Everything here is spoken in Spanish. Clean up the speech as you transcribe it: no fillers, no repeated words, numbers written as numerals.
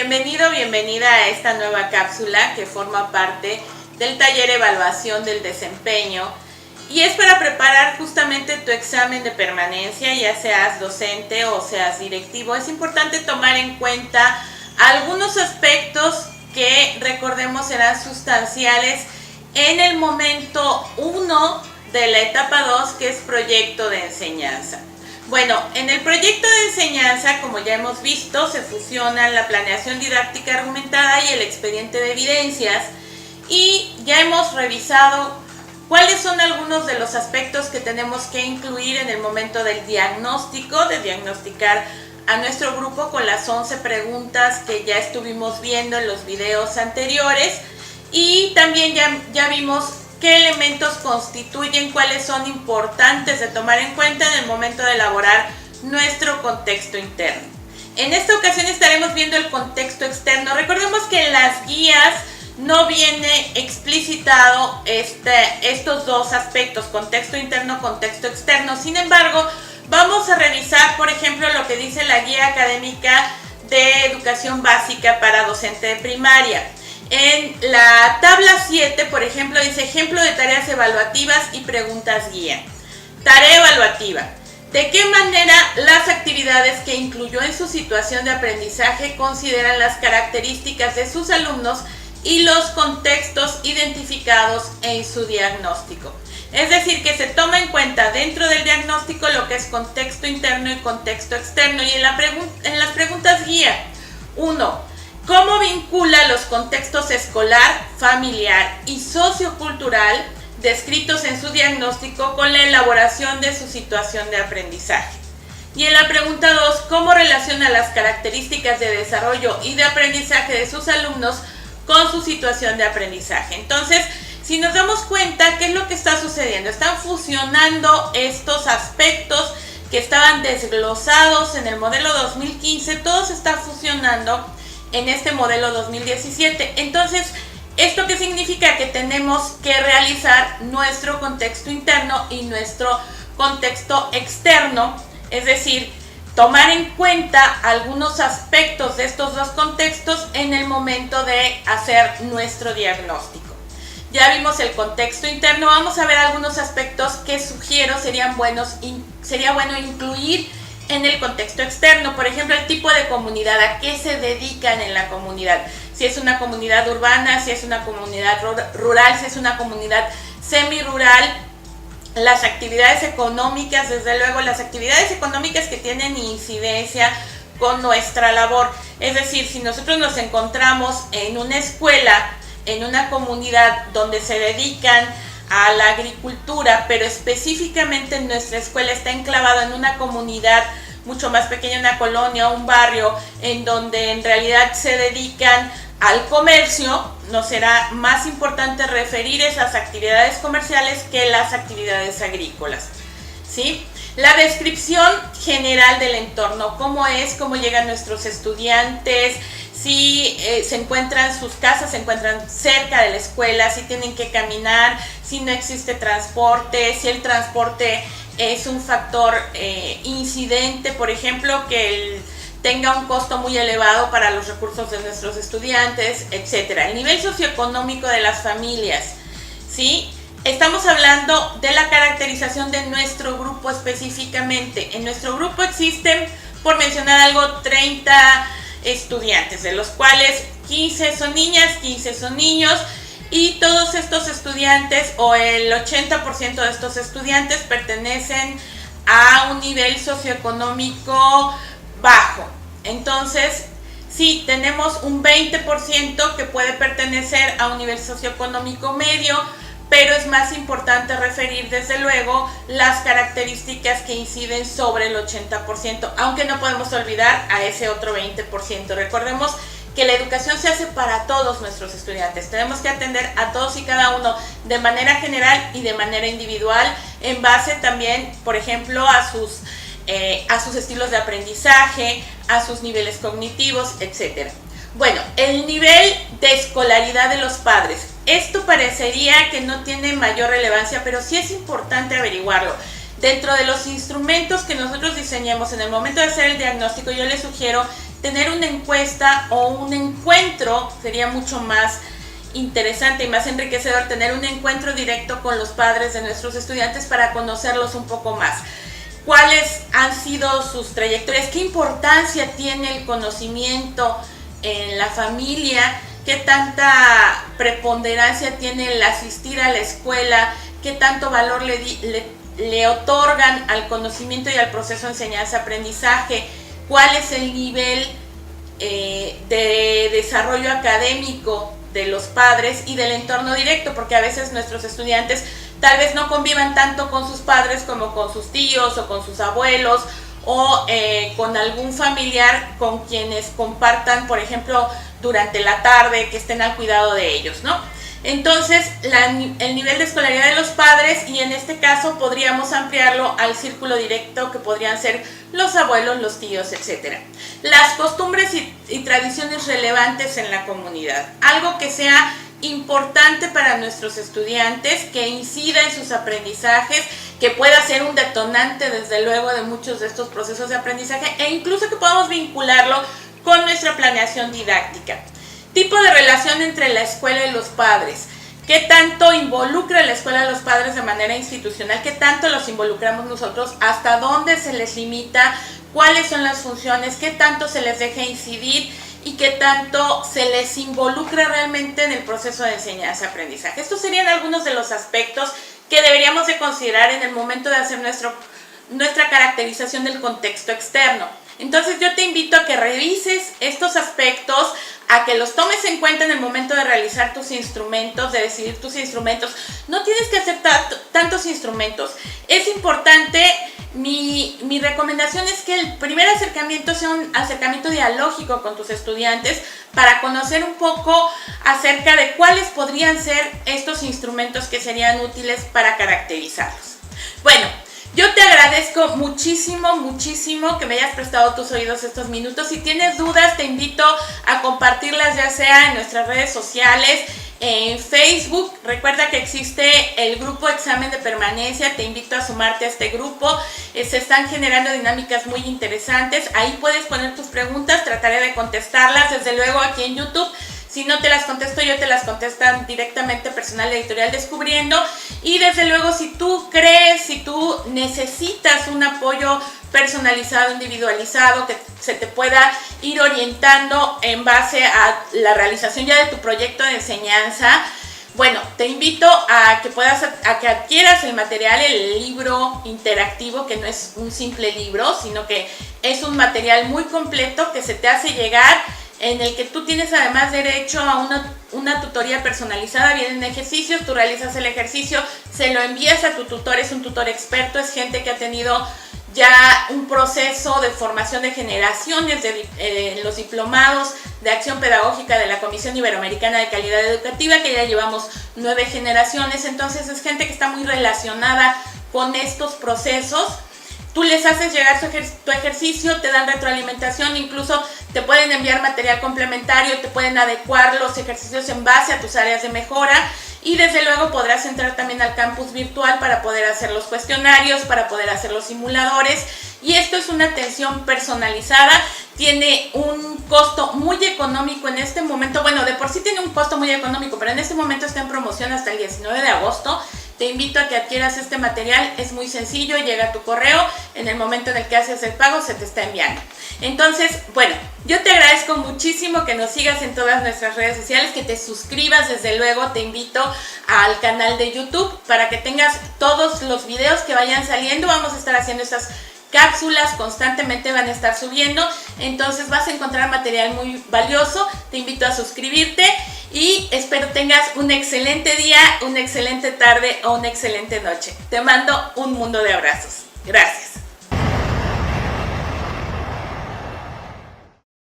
Bienvenido, bienvenida a esta nueva cápsula que forma parte del taller Evaluación del Desempeño y es para preparar justamente tu examen de permanencia, ya seas docente o seas directivo. Es importante tomar en cuenta algunos aspectos que recordemos serán sustanciales en el momento 1 de la etapa 2, que es proyecto de enseñanza. Bueno, en el proyecto de enseñanza, como ya hemos visto, se fusionan la planeación didáctica argumentada y el expediente de evidencias, y ya hemos revisado cuáles son algunos de los aspectos que tenemos que incluir en el momento del diagnóstico, de diagnosticar a nuestro grupo con las 11 preguntas que ya estuvimos viendo en los videos anteriores, y también ya vimos qué elementos constituyen, cuáles son importantes de tomar en cuenta en el momento de elaborar nuestro contexto interno. En esta ocasión estaremos viendo el contexto externo. Recordemos que en las guías no viene explicitado estos dos aspectos, contexto interno, contexto externo. Sin embargo, vamos a revisar, por ejemplo, lo que dice la guía académica de educación básica para docente de primaria. En la tabla 7, por ejemplo, dice ejemplo de tareas evaluativas y preguntas guía. Tarea evaluativa. ¿De qué manera las actividades que incluyó en su situación de aprendizaje consideran las características de sus alumnos y los contextos identificados en su diagnóstico? Es decir, que se toma en cuenta dentro del diagnóstico lo que es contexto interno y contexto externo. Y en las preguntas guía, 1. ¿Cómo vincula los contextos escolar, familiar y sociocultural descritos en su diagnóstico con la elaboración de su situación de aprendizaje? Y en la pregunta 2, ¿cómo relaciona las características de desarrollo y de aprendizaje de sus alumnos con su situación de aprendizaje? Entonces, si nos damos cuenta, ¿qué es lo que está sucediendo? Están fusionando estos aspectos que estaban desglosados en el modelo 2015, todo se está fusionando en este modelo 2017. Entonces, ¿esto qué significa? Que tenemos que realizar nuestro contexto interno y nuestro contexto externo, es decir, tomar en cuenta algunos aspectos de estos dos contextos en el momento de hacer nuestro diagnóstico. Ya vimos el contexto interno, vamos a ver algunos aspectos que sugiero sería bueno incluir en el contexto externo. Por ejemplo, el tipo de comunidad, a qué se dedican en la comunidad, si es una comunidad urbana, si es una comunidad rural, si es una comunidad semirural, las actividades económicas, desde luego las actividades económicas que tienen incidencia con nuestra labor. Es decir, si nosotros nos encontramos en una escuela, en una comunidad donde se dedican a la agricultura, pero específicamente nuestra escuela está enclavada en una comunidad mucho más pequeña, una colonia, un barrio, en donde en realidad se dedican al comercio, nos será más importante referir esas actividades comerciales que las actividades agrícolas, ¿sí? La descripción general del entorno, cómo llegan nuestros estudiantes, si se encuentran, sus casas se encuentran cerca de la escuela, si tienen que caminar, si no existe transporte, si el transporte es un factor incidente, por ejemplo, que tenga un costo muy elevado para los recursos de nuestros estudiantes, etc. El nivel socioeconómico de las familias, ¿sí? Estamos hablando de la caracterización de nuestro grupo específicamente. En nuestro grupo existen, por mencionar algo, 30 estudiantes, de los cuales 15 son niñas, 15 son niños, y todos estos estudiantes, o el 80% de estos estudiantes, pertenecen a un nivel socioeconómico bajo. Entonces, sí, tenemos un 20% que puede pertenecer a un nivel socioeconómico medio, pero es más importante referir desde luego las características que inciden sobre el 80%, aunque no podemos olvidar a ese otro 20%. Recordemos que la educación se hace para todos nuestros estudiantes. Tenemos que atender a todos y cada uno de manera general y de manera individual, en base también, por ejemplo, a sus estilos de aprendizaje, a sus niveles cognitivos, etc. Bueno, el nivel de escolaridad de los padres. Esto parecería que no tiene mayor relevancia, pero sí es importante averiguarlo. Dentro de los instrumentos que nosotros diseñemos en el momento de hacer el diagnóstico, yo les sugiero tener una encuesta o un encuentro, sería mucho más interesante y más enriquecedor tener un encuentro directo con los padres de nuestros estudiantes para conocerlos un poco más. ¿Cuáles han sido sus trayectorias? ¿Qué importancia tiene el conocimiento en la familia? ¿Qué tanta preponderancia tiene el asistir a la escuela? ¿Qué tanto valor le otorgan al conocimiento y al proceso de enseñanza-aprendizaje? ¿Cuál es el nivel de desarrollo académico de los padres y del entorno directo? Porque a veces nuestros estudiantes tal vez no convivan tanto con sus padres como con sus tíos o con sus abuelos o con algún familiar con quienes compartan, por ejemplo, durante la tarde, que estén al cuidado de ellos, ¿no? Entonces, el nivel de escolaridad de los padres, y en este caso podríamos ampliarlo al círculo directo, que podrían ser los abuelos, los tíos, etc. Las costumbres y tradiciones relevantes en la comunidad. Algo que sea importante para nuestros estudiantes, que incida en sus aprendizajes, que pueda ser un detonante, desde luego, de muchos de estos procesos de aprendizaje, e incluso que podamos vincularlo con nuestra planeación didáctica. Tipo de relación entre la escuela y los padres. ¿Qué tanto involucra la escuela a los padres de manera institucional? ¿Qué tanto los involucramos nosotros? ¿Hasta dónde se les limita? ¿Cuáles son las funciones? ¿Qué tanto se les deja incidir? ¿Y qué tanto se les involucra realmente en el proceso de enseñanza-aprendizaje? Estos serían algunos de los aspectos que deberíamos de considerar en el momento de hacer nuestra caracterización del contexto externo. Entonces yo te invito a que revises estos aspectos, a que los tomes en cuenta en el momento de realizar tus instrumentos, de decidir tus instrumentos. No tienes que hacer tantos instrumentos. Es importante, mi recomendación es que el primer acercamiento sea un acercamiento dialógico con tus estudiantes para conocer un poco acerca de cuáles podrían ser estos instrumentos que serían útiles para caracterizarlos. Bueno, yo te agradezco muchísimo, muchísimo que me hayas prestado tus oídos estos minutos. Si tienes dudas, te invito a compartirlas, ya sea en nuestras redes sociales, en Facebook. Recuerda que existe el grupo Examen de Permanencia. Te invito a sumarte a este grupo. Se están generando dinámicas muy interesantes. Ahí puedes poner tus preguntas, trataré de contestarlas. Desde luego aquí en YouTube. Si no te las contesto yo, te las contestan directamente personal de Editorial Descubriendo. Y desde luego, si tú crees, si tú necesitas un apoyo personalizado, individualizado, que se te pueda ir orientando en base a la realización ya de tu proyecto de enseñanza, bueno, te invito a que adquieras el material, el libro interactivo, que no es un simple libro, sino que es un material muy completo que se te hace llegar, en el que tú tienes además derecho a una tutoría personalizada. Vienen ejercicios, tú realizas el ejercicio, se lo envías a tu tutor, es un tutor experto, es gente que ha tenido ya un proceso de formación de generaciones en los diplomados de acción pedagógica de la Comisión Iberoamericana de Calidad Educativa, que ya llevamos 9 generaciones, entonces es gente que está muy relacionada con estos procesos. Tú les haces llegar tu ejercicio, te dan retroalimentación, incluso te pueden enviar material complementario, te pueden adecuar los ejercicios en base a tus áreas de mejora, y desde luego podrás entrar también al campus virtual para poder hacer los cuestionarios, para poder hacer los simuladores, y esto es una atención personalizada. Tiene un costo muy económico en este momento. Bueno, de por sí tiene un costo muy económico, pero en este momento está en promoción hasta el 19 de agosto. Te invito a que adquieras este material, es muy sencillo, llega a tu correo, en el momento en el que haces el pago se te está enviando. Entonces, bueno, yo te agradezco muchísimo que nos sigas en todas nuestras redes sociales, que te suscribas, desde luego te invito al canal de YouTube para que tengas todos los videos que vayan saliendo. Vamos a estar haciendo estas cápsulas, constantemente van a estar subiendo, entonces vas a encontrar material muy valioso. Te invito a suscribirte y espero tengas un excelente día, una excelente tarde o una excelente noche. Te mando un mundo de abrazos. Gracias.